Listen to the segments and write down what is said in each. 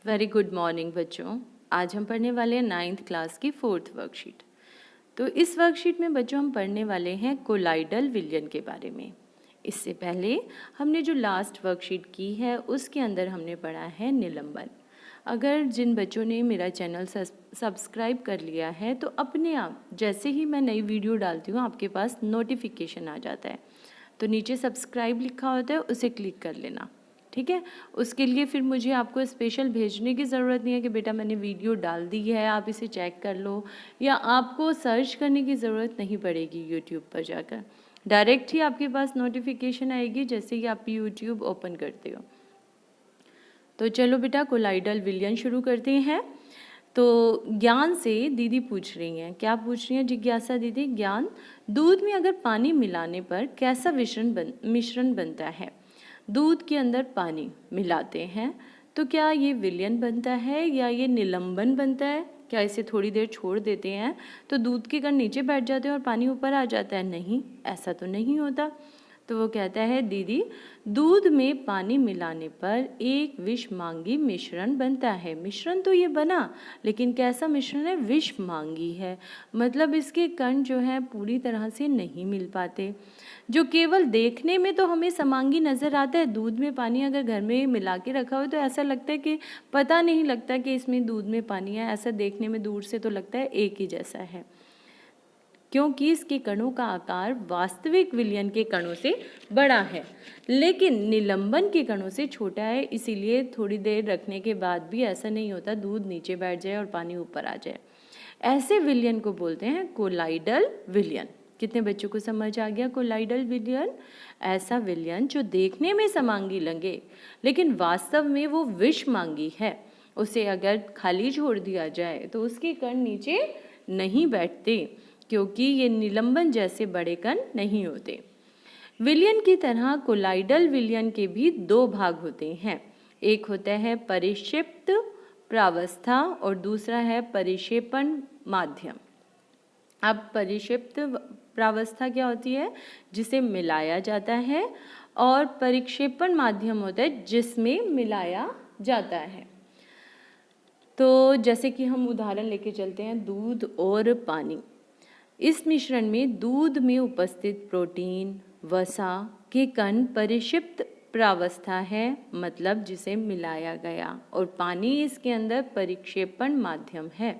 Very good morning बच्चों। आज हम पढ़ने वाले हैं 9th क्लास की 4th वर्कशीट। तो इस वर्कशीट में बच्चों हम पढ़ने वाले हैं कोलाइडल विलयन के बारे में। इससे पहले हमने जो लास्ट वर्कशीट की है उसके अंदर हमने पढ़ा है निलंबन। अगर जिन बच्चों ने मेरा चैनल सब्सक्राइब कर लिया है तो अपने आप जैसे ही मैं नई वीडियो डालती हूँ आपके पास नोटिफिकेशन आ जाता है। तो नीचे सब्सक्राइब लिखा होता है, उसे क्लिक कर लेना, ठीक है। उसके लिए फिर मुझे आपको स्पेशल भेजने की ज़रूरत नहीं है कि बेटा मैंने वीडियो डाल दी है आप इसे चेक कर लो, या आपको सर्च करने की ज़रूरत नहीं पड़ेगी यूट्यूब पर जाकर। डायरेक्ट ही आपके पास नोटिफिकेशन आएगी जैसे ही आप यूट्यूब ओपन करते हो। तो चलो बेटा कोलाइडल विलयन शुरू करते हैं। तो ज्ञान से दीदी पूछ रही हैं, क्या पूछ रही हैं जिज्ञासा दीदी? ज्ञान, दूध में अगर पानी मिलाने पर कैसा मिश्रण बनता है? दूध के अंदर पानी मिलाते हैं तो क्या ये विलयन बनता है या ये निलंबन बनता है? क्या इसे थोड़ी देर छोड़ देते हैं तो दूध के कण नीचे बैठ जाते हैं और पानी ऊपर आ जाता है? नहीं, ऐसा तो नहीं होता। तो वो कहता है दीदी, दूध में पानी मिलाने पर एक विषमांगी मिश्रण बनता है। मिश्रण तो ये बना, लेकिन कैसा मिश्रण है? विषमांगी है। मतलब इसके कण जो है पूरी तरह से नहीं मिल पाते। जो केवल देखने में तो हमें समांगी नज़र आता है। दूध में पानी अगर घर में मिला के रखा हो तो ऐसा लगता है कि पता नहीं लगता कि इसमें दूध में पानी है। ऐसा देखने में दूर से तो लगता है एक ही जैसा है, क्योंकि इसके कणों का आकार वास्तविक विलयन के कणों से बड़ा है, लेकिन निलंबन के कणों से छोटा है। इसीलिए थोड़ी देर रखने के बाद भी ऐसा नहीं होता दूध नीचे बैठ जाए और पानी ऊपर आ जाए। ऐसे विलयन को बोलते हैं कोलाइडल विलयन। कितने बच्चों को समझ आ गया कोलाइडल विलयन? ऐसा विलयन जो देखने में समांगी लगे लेकिन वास्तव में वो विषमांगी है। उसे अगर खाली छोड़ दिया जाए तो उसके कण नीचे नहीं बैठते, क्योंकि ये निलंबन जैसे बड़े कण नहीं होते। विलयन की तरह कोलाइडल विलयन के भी दो भाग होते हैं। एक होता है परिक्षिप्त प्रावस्था और दूसरा है परिक्षेपण माध्यम। अब परिक्षिप्त प्रावस्था क्या होती है? जिसे मिलाया जाता है, और परिक्षेपण माध्यम होता है जिसमें मिलाया जाता है। तो जैसे कि हम उदाहरण लेके चलते हैं, दूध और पानी। इस मिश्रण में दूध में उपस्थित प्रोटीन, वसा के कण परिक्षिप्त प्रावस्था है, मतलब जिसे मिलाया गया, और पानी इसके अंदर परिक्षेपण माध्यम है।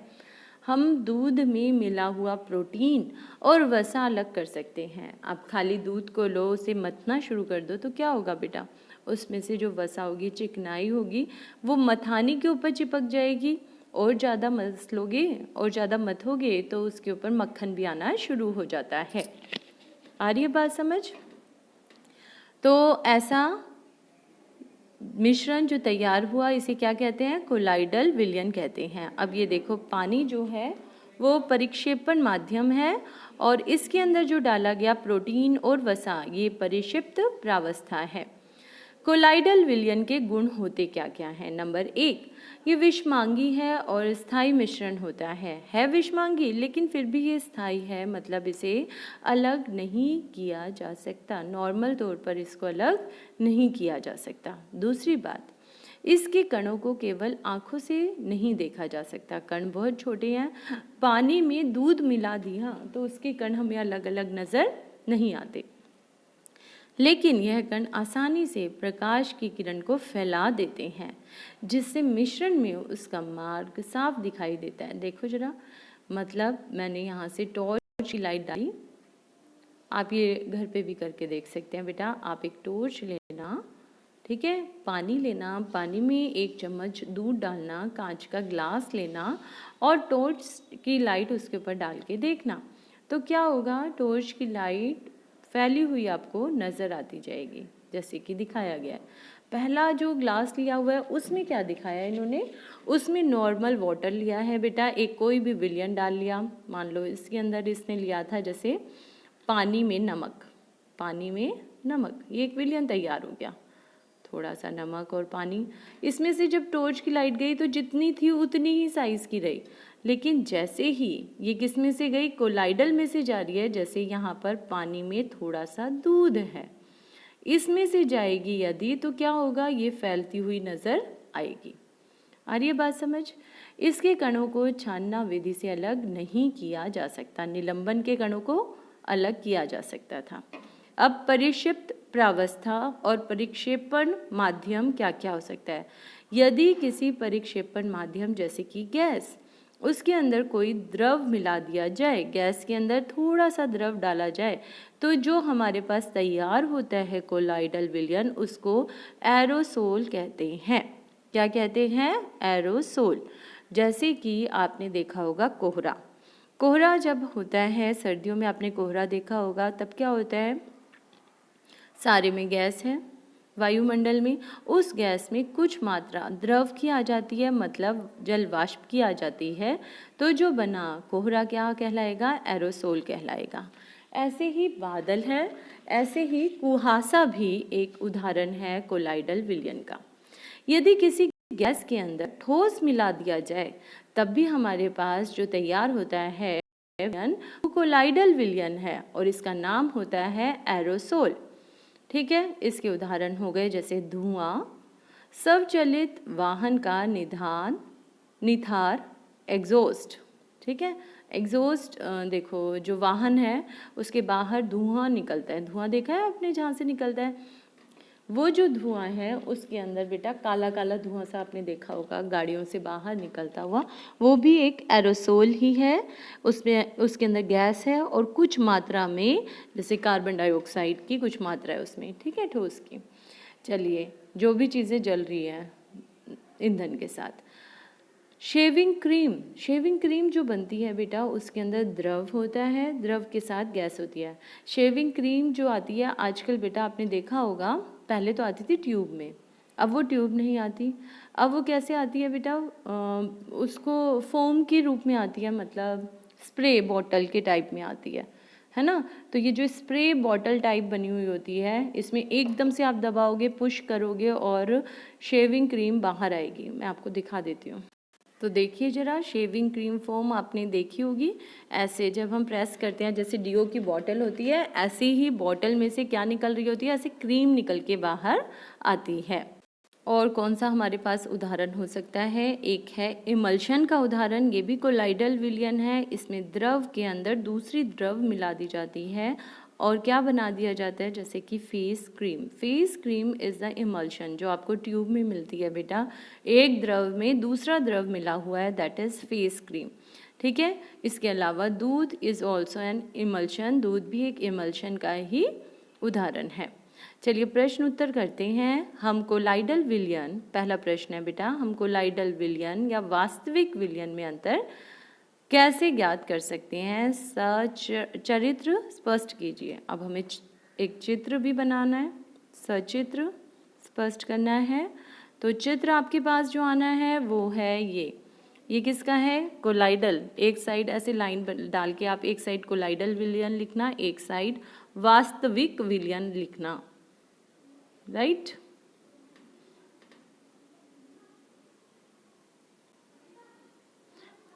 हम दूध में मिला हुआ प्रोटीन और वसा अलग कर सकते हैं। आप खाली दूध को लो, उसे मथना शुरू कर दो तो क्या होगा बेटा? उसमें से जो वसा होगी, चिकनाई होगी, वो मथानी के ऊपर चिपक जाएगी, और ज़्यादा मसलोगे और ज़्यादा मथोगे तो उसके ऊपर मक्खन भी आना शुरू हो जाता है। आ रही है बात समझ? तो ऐसा मिश्रण जो तैयार हुआ इसे क्या कहते हैं? कोलाइडल विलयन कहते हैं। अब ये देखो, पानी जो है वो परिक्षेपण माध्यम है, और इसके अंदर जो डाला गया प्रोटीन और वसा ये परिक्षिप्त प्रावस्था है। कोलाइडल विलयन के गुण होते क्या क्या हैं? नंबर 1, ये विषमांगी है और स्थायी मिश्रण होता है विषमांगी लेकिन फिर भी ये स्थायी है, मतलब इसे अलग नहीं किया जा सकता। नॉर्मल तौर पर इसको अलग नहीं किया जा सकता। दूसरी बात, इसके कणों को केवल आँखों से नहीं देखा जा सकता, कण बहुत छोटे हैं। पानी में दूध मिला दिया तो उसके कण हमें अलग अलग नज़र नहीं आते, लेकिन यह कण आसानी से प्रकाश की किरण को फैला देते हैं, जिससे मिश्रण में उसका मार्ग साफ दिखाई देता है। देखो जरा, मतलब मैंने यहाँ से टॉर्च की लाइट डाली, आप ये घर पे भी करके देख सकते हैं। बेटा आप एक टॉर्च लेना, ठीक है, पानी लेना, पानी में 1 चम्मच दूध डालना, कांच का ग्लास लेना और टॉर्च की लाइट उसके ऊपर डाल के देखना, तो क्या होगा? टॉर्च की लाइट फैली हुई आपको नज़र आती जाएगी, जैसे कि दिखाया गया है। पहला जो ग्लास लिया हुआ है उसमें क्या दिखाया है इन्होंने? उसमें नॉर्मल वाटर लिया है बेटा, एक कोई भी विलयन डाल लिया। मान लो इसके अंदर इसने लिया था जैसे पानी में नमक, पानी में नमक, ये एक विलयन तैयार हो गया। थोड़ा सा नमक और पानी, इसमें से जब टॉर्च की लाइट गई तो जितनी थी उतनी ही साइज़ की रही, लेकिन जैसे ही ये किस में से गई? कोलाइडल में से जा रही है। जैसे यहाँ पर पानी में थोड़ा सा दूध है, इसमें से जाएगी यदि, तो क्या होगा? ये फैलती हुई नज़र आएगी। आ रही है बात समझ? इसके कणों को छानना विधि से अलग नहीं किया जा सकता, निलंबन के कणों को अलग किया जा सकता था। अब परिक्षिप्त प्रावस्था और परिक्षेपण माध्यम क्या क्या हो सकता है? यदि किसी परिक्षेपण माध्यम जैसे कि गैस, उसके अंदर कोई द्रव मिला दिया जाए, गैस के अंदर थोड़ा सा द्रव डाला जाए, तो जो हमारे पास तैयार होता है कोलाइडल विलयन, उसको एरोसोल कहते हैं। क्या कहते हैं? एरोसोल। जैसे कि आपने देखा होगा कोहरा, कोहरा जब होता है सर्दियों में, आपने कोहरा देखा होगा, तब क्या होता है? सारे में गैस है वायुमंडल में, उस गैस में कुछ मात्रा द्रव की आ जाती है, मतलब जल वाष्प की आ जाती है, तो जो बना कोहरा क्या कहलाएगा? एरोसोल कहलाएगा। ऐसे ही बादल है, ऐसे ही कुहासा भी एक उदाहरण है कोलाइडल विलयन का। यदि किसी गैस के अंदर ठोस मिला दिया जाए, तब भी हमारे पास जो तैयार होता है वो कोलाइडल विलयन है और इसका नाम होता है एरोसोल। ठीक है, इसके उदाहरण हो गए जैसे धुआं, स्वचालित वाहन का निदान, निथार, एग्जॉस्ट। ठीक है, एग्जॉस्ट देखो जो वाहन है उसके बाहर धुआं निकलता है, धुआं देखा है आपने जहाँ से निकलता है, वो जो धुआं है उसके अंदर बेटा काला काला धुआं सा आपने देखा होगा गाड़ियों से बाहर निकलता हुआ, वो भी एक एरोसोल ही है। उसमें उसके अंदर गैस है और कुछ मात्रा में जैसे कार्बन डाइऑक्साइड की कुछ मात्रा है उसमें, ठीक है, ठोस की। चलिए, जो भी चीज़ें जल रही है ईंधन के साथ। शेविंग क्रीम, शेविंग क्रीम जो बनती है बेटा उसके अंदर द्रव होता है, द्रव के साथ गैस होती है। शेविंग क्रीम जो आती है आजकल बेटा आपने देखा होगा, पहले तो आती थी ट्यूब में, अब वो ट्यूब नहीं आती, अब वो कैसे आती है बेटा? उसको फोम के रूप में आती है, मतलब स्प्रे बॉटल के टाइप में आती है ना। तो ये जो स्प्रे बॉटल टाइप बनी हुई होती है, इसमें एकदम से आप दबाओगे, पुश करोगे और शेविंग क्रीम बाहर आएगी। मैं आपको दिखा देती हूँ। तो देखिए ज़रा, शेविंग क्रीम फोम आपने देखी होगी, ऐसे जब हम प्रेस करते हैं, जैसे डीओ की बॉटल होती है, ऐसे ही बॉटल में से क्या निकल रही होती है? ऐसे क्रीम निकल के बाहर आती है। और कौन सा हमारे पास उदाहरण हो सकता है? एक है इमल्शन का उदाहरण, ये भी कोलाइडल विलयन है। इसमें द्रव के अंदर दूसरी द्रव मिला दी जाती है और क्या बना दिया जाता है? जैसे कि face cream. Face cream is the emulsion जो आपको ट्यूब में मिलती है बेटा, एक द्रव में दूसरा द्रव मिला हुआ है, दैट इज़ फेस क्रीम। ठीक है, इसके अलावा दूध इज़ ऑल्सो एन इमल्शन, दूध भी एक इमल्शन का ही उदाहरण है। चलिए प्रश्न उत्तर करते हैं। हम कोलाइडल विलयन, पहला प्रश्न है बेटा, हम कोलाइडल विलयन या वास्तविक विलयन में अंतर कैसे ज्ञात कर सकते हैं? सचरित्र स्पष्ट कीजिए। अब हमें एक चित्र भी बनाना है, सचित्र स्पष्ट करना है। तो चित्र आपके पास जो आना है वो है ये किसका है? कोलाइडल। एक साइड ऐसे लाइन डाल के आप एक साइड कोलाइडल विलयन लिखना, एक साइड वास्तविक विलयन लिखना, राइट।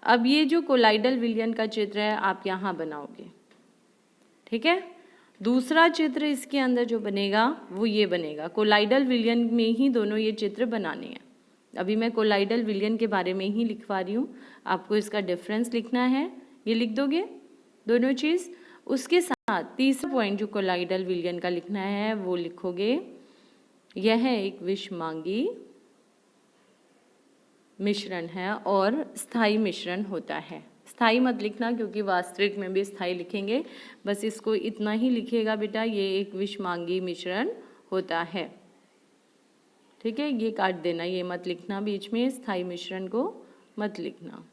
अब ये जो कोलाइडल विलयन का चित्र है आप यहाँ बनाओगे, ठीक है। दूसरा चित्र इसके अंदर जो बनेगा वो ये बनेगा। कोलाइडल विलयन में ही दोनों ये चित्र बनाने हैं। अभी मैं कोलाइडल विलयन के बारे में ही लिखवा रही हूँ, आपको इसका डिफरेंस लिखना है, ये लिख दोगे दोनों चीज़। उसके साथ तीसरा पॉइंट जो कोलाइडल विलयन का लिखना है वो लिखोगे, यह एक विषमांगी मिश्रण है और स्थायी मिश्रण होता है। स्थायी मत लिखना क्योंकि वास्तविक में भी स्थायी लिखेंगे, बस इसको इतना ही लिखिएगा बेटा, ये एक विषमांगी मिश्रण होता है, ठीक है। ये काट देना, ये मत लिखना बीच में, स्थायी मिश्रण को मत लिखना।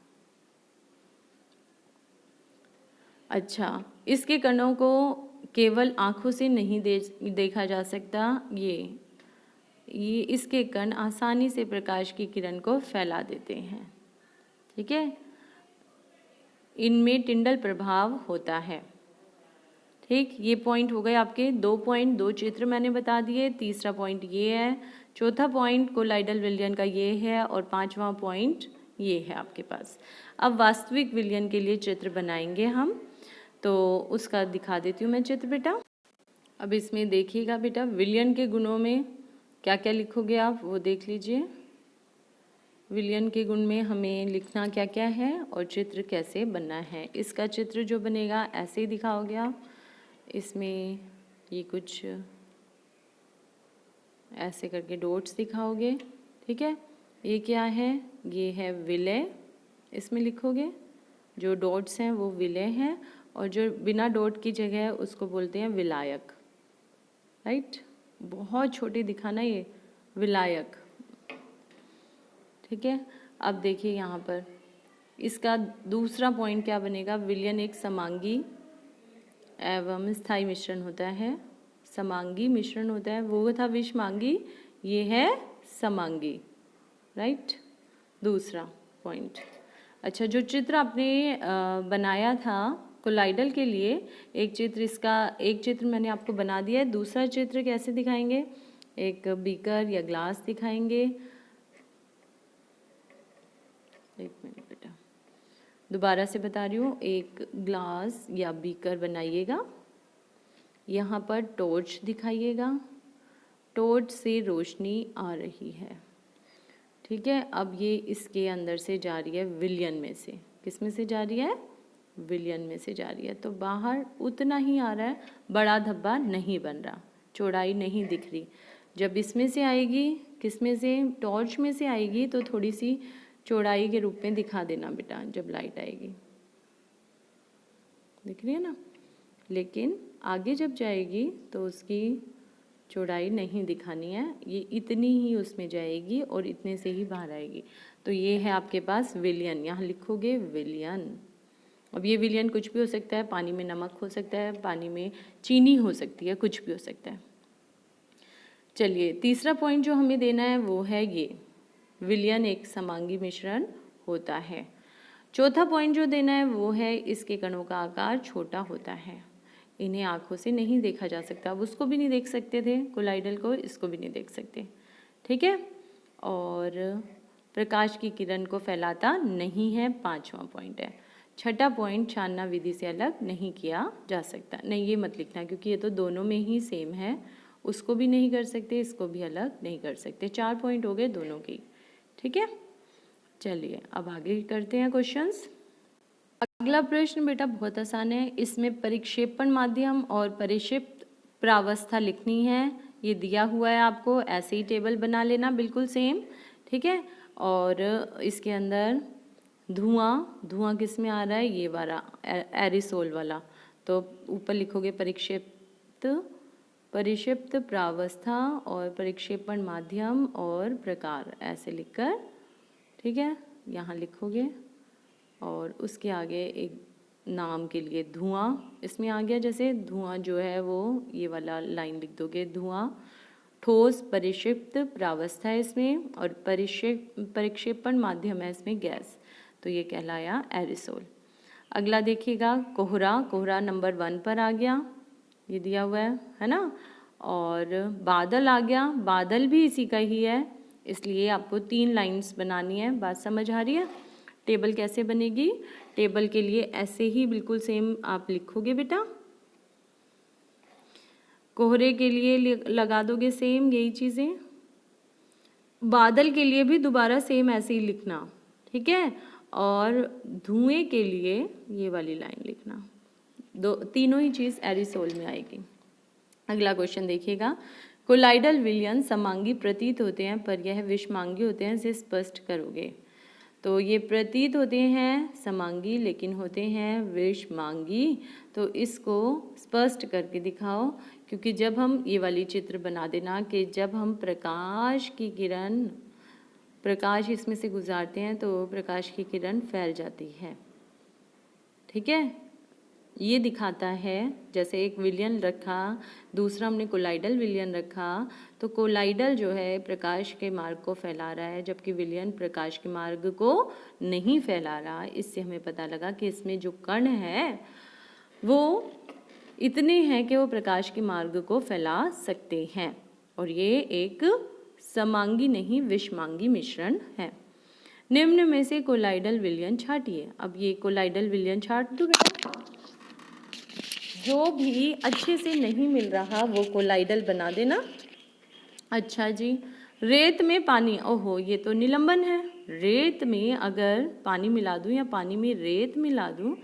अच्छा, इसके कणों को केवल आँखों से नहीं देखा जा सकता, ये इसके कण आसानी से प्रकाश की किरण को फैला देते हैं, ठीक है। इनमें टिंडल प्रभाव होता है, ठीक। ये पॉइंट हो गए आपके 2 पॉइंट, 2 चित्र मैंने बता दिए। तीसरा पॉइंट ये है, चौथा पॉइंट कोलाइडल विलयन का ये है और 5वां पॉइंट ये है आपके पास। अब वास्तविक विलयन के लिए चित्र बनाएंगे हम, तो उसका दिखा देती हूँ मैं चित्र बेटा। अब इसमें देखिएगा बेटा, विलयन के गुणों में क्या क्या लिखोगे आप वो देख लीजिए। विलयन के गुण में हमें लिखना क्या क्या है और चित्र कैसे बनना है। इसका चित्र जो बनेगा ऐसे ही दिखाओगे आप। इसमें ये कुछ ऐसे करके डॉट्स दिखाओगे, ठीक है। ये क्या है? ये है विलय, इसमें लिखोगे। जो डॉट्स हैं वो विलय हैं और जो बिना डॉट की जगह है उसको बोलते हैं विलायक, राइट। बहुत छोटे दिखाना ये विलायक, ठीक है। अब देखिए यहाँ पर इसका दूसरा पॉइंट क्या बनेगा? विलयन एक समांगी एवं स्थायी मिश्रण होता है। समांगी मिश्रण होता है, वो था विषमांगी, ये है समांगी, राइट। दूसरा पॉइंट। अच्छा, जो चित्र आपने बनाया था कोलाइडल के लिए, एक चित्र मैंने आपको बना दिया है। दूसरा चित्र कैसे दिखाएंगे? एक बीकर या ग्लास दिखाएंगे। एक मिनट बेटा, दोबारा से बता रही हूँ। एक ग्लास या बीकर बनाइएगा, यहाँ पर टॉर्च दिखाइएगा, टॉर्च से रोशनी आ रही है, ठीक है। अब ये इसके अंदर से जा रही है विलयन में से। किस में से जा रही है? विलयन में से जा रही है। तो बाहर उतना ही आ रहा है, बड़ा धब्बा नहीं बन रहा, चौड़ाई नहीं दिख रही। जब इसमें से आएगी, किस में से? टॉर्च में से आएगी, तो थोड़ी सी चौड़ाई के रूप में दिखा देना बेटा जब लाइट आएगी, दिख रही है ना। लेकिन आगे जब जाएगी तो उसकी चौड़ाई नहीं दिखानी है, ये इतनी ही उसमें जाएगी और इतने से ही बाहर आएगी। तो ये है आपके पास विलयन, यहाँ लिखोगे विलयन। अब ये विलयन कुछ भी हो सकता है, पानी में नमक हो सकता है, पानी में चीनी हो सकती है, कुछ भी हो सकता है। चलिए, तीसरा पॉइंट जो हमें देना है वो है ये, विलयन एक समांगी मिश्रण होता है। चौथा पॉइंट जो देना है वो है इसके कणों का आकार छोटा होता है। इन्हें आंखों से नहीं देखा जा सकता। अब उसको भी नहीं देख सकते थे कोलाइडल को, इसको भी नहीं देख सकते, ठीक है। और प्रकाश की किरण को फैलाता नहीं है, पांचवा पॉइंट है। छठा पॉइंट, छानना विधि से अलग नहीं किया जा सकता। नहीं, ये मत लिखना क्योंकि ये तो दोनों में ही सेम है, उसको भी नहीं कर सकते, इसको भी अलग नहीं कर सकते। 4 पॉइंट हो गए दोनों की, ठीक है। चलिए अब आगे करते हैं क्वेश्चंस। अगला प्रश्न बेटा बहुत आसान है। इसमें परिक्षेपण माध्यम और परिक्षिप्त प्रावस्था लिखनी है। ये दिया हुआ है आपको, ऐसे ही टेबल बना लेना बिल्कुल सेम, ठीक है। और इसके अंदर धुआं किस में आ रहा है? ये वाला एरिसोल वाला। तो ऊपर लिखोगे परिक्षिप्त प्रावस्था और परिक्षेपण माध्यम और प्रकार, ऐसे लिखकर, ठीक है, यहाँ लिखोगे। और उसके आगे एक नाम के लिए धुआं इसमें आ गया। जैसे धुआं जो है वो ये वाला लाइन लिख दोगे, धुआं। ठोस परिक्षिप्त प्रावस्था है इसमें, और परिक्षेपण माध्यम है इसमें गैस, तो ये कहलाया एरिसोल। अगला देखिएगा, कोहरा नंबर 1 पर आ गया, ये दिया हुआ है ना। और बादल आ गया, बादल भी इसी का ही है, इसलिए आपको 3 लाइंस बनानी है। बात समझ आ रही है? टेबल कैसे बनेगी? टेबल के लिए ऐसे ही बिल्कुल सेम आप लिखोगे बेटा। कोहरे के लिए लगा दोगे सेम यही चीज़ें। बादल के लिए भी दोबारा सेम ऐसे ही लिखना, ठीक है। और धुएं के लिए ये वाली लाइन लिखना। तीनों ही चीज़ एरिसोल में आएगी। अगला क्वेश्चन देखिएगा, कोलाइडल विलयन समांगी प्रतीत होते हैं पर यह विषमांगी होते हैं, इसे स्पष्ट करोगे। तो ये प्रतीत होते हैं समांगी लेकिन होते हैं विषमांगी, तो इसको स्पष्ट करके दिखाओ। क्योंकि जब हम ये वाली चित्र बना देना कि जब हम प्रकाश इसमें से गुजारते हैं तो प्रकाश की किरण फैल जाती है, ठीक है। ये दिखाता है, जैसे एक विलयन रखा, दूसरा हमने कोलाइडल विलयन रखा, तो कोलाइडल जो है प्रकाश के मार्ग को फैला रहा है, जबकि विलयन प्रकाश के मार्ग को नहीं फैला रहा। इससे हमें पता लगा कि इसमें जो कण है वो इतने हैं कि वो प्रकाश के मार्ग को फैला सकते हैं, और ये एक समांगी नहीं विषमांगी मिश्रण है। निम्न में से कोलाइडल विलयन छाटिए। अब ये कोलाइडल विलयन छाट दो बेटा। जो भी अच्छे से नहीं मिल रहा वो कोलाइडल बना देना। अच्छा जी, रेत में पानी, ओहो ये तो निलंबन है, रेत में अगर पानी मिला दूँ या पानी में रेत मिला दूँ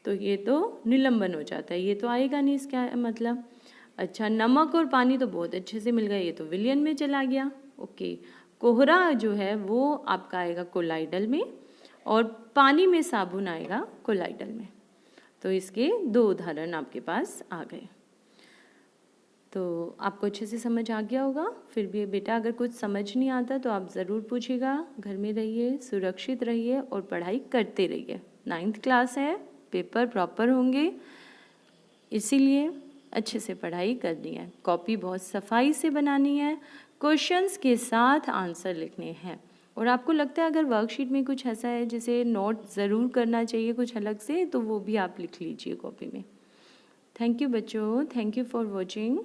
तो ये तो निलंबन हो जाता है, ये तो आएगा नहीं इसका मतलब। अच्छा, नमक और पानी तो बहुत अच्छे से मिल गया, ये तो विलयन में चला गया। ओके, कोहरा जो है वो आपका आएगा कोलाइडल में और पानी में साबुन आएगा कोलाइडल में। तो इसके 2 उदाहरण आपके पास आ गए। तो आपको अच्छे से समझ आ गया होगा। फिर भी बेटा अगर कुछ समझ नहीं आता तो आप ज़रूर पूछिएगा। घर में रहिए, सुरक्षित रहिए और पढ़ाई करते रहिए। 9th क्लास है, पेपर प्रॉपर होंगे, इसीलिए अच्छे से पढ़ाई करनी है। कॉपी बहुत सफाई से बनानी है, क्वेश्चंस के साथ आंसर लिखने हैं। और आपको लगता है अगर वर्कशीट में कुछ ऐसा है जिसे नोट ज़रूर करना चाहिए कुछ अलग से, तो वो भी आप लिख लीजिए कॉपी में। थैंक यू बच्चों, थैंक यू फॉर वॉचिंग।